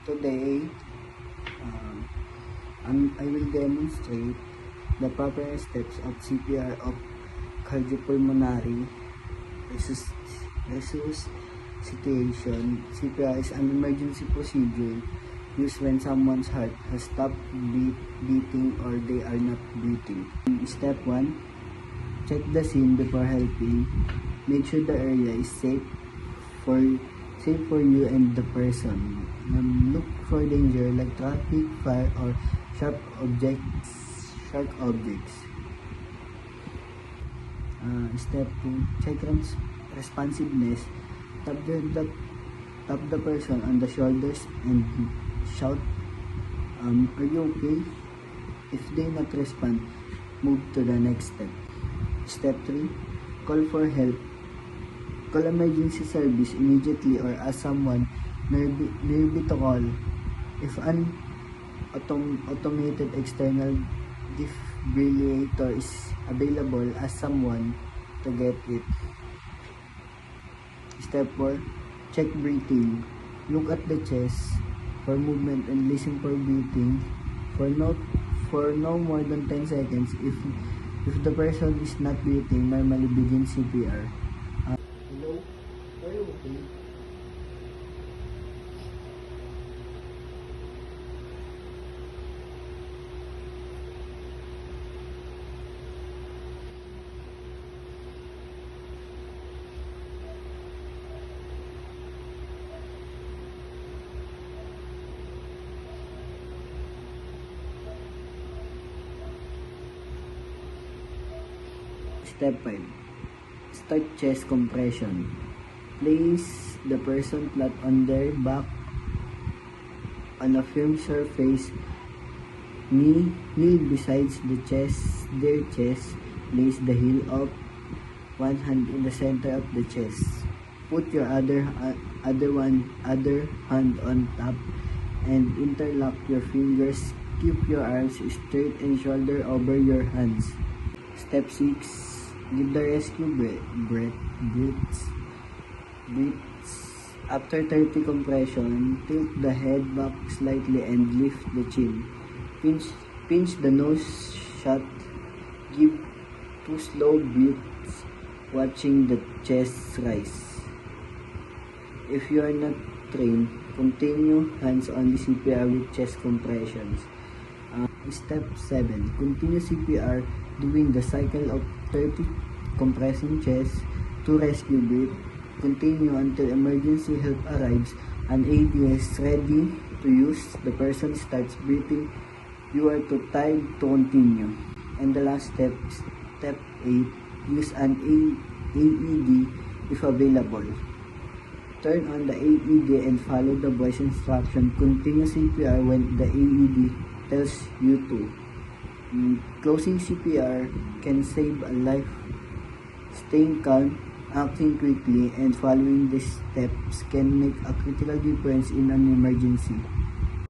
Today, I will demonstrate the proper steps of CPR of cardiopulmonary resuscitation. CPR is an emergency procedure used when someone's heart has stopped beating or they are not breathing. Step 1. Check the scene before helping. Make sure the area is safe for you and the person. Look for danger like traffic, fire, or sharp objects. Step 2. Check responsiveness. Tap the person on the shoulders and shout, "Are you okay?" If they not respond, move to the next step. Step 3. Call for help. Call emergency service immediately or ask someone nearby to call. If an automated external defibrillator is available, ask someone to get it. Step 4. Check breathing. Look at the chest for movement and listen for breathing for no more than 10 seconds. If the person is not breathing, normally begin CPR. Hello? Are you okay? Step 5. Start chest compression. Place the person flat on their back on a firm surface. Kneel beside their chest. Place the heel of one hand in the center of the chest. Put your other hand on top and interlock your fingers. Keep your arms straight and shoulder over your hands. Step 6. Give the rescue breaths. After 30 compression, tilt the head back slightly and lift the chin. Pinch the nose shut. Give 2 slow breaths, watching the chest rise. If you are not trained, continue hands-on CPR with chest compressions. Step 7. Continue CPR doing the cycle of 30 compressing chest, 2 rescue breath. Continue until emergency help arrives and AED is ready to use. The person starts breathing. You are too tired to continue. And the last step, step 8, use an AED if available. Turn on the AED and follow the voice instruction. Continue CPR when the AED tells you to. Closing CPR can save a life. Staying calm, acting quickly, and following these steps can make a critical difference in an emergency.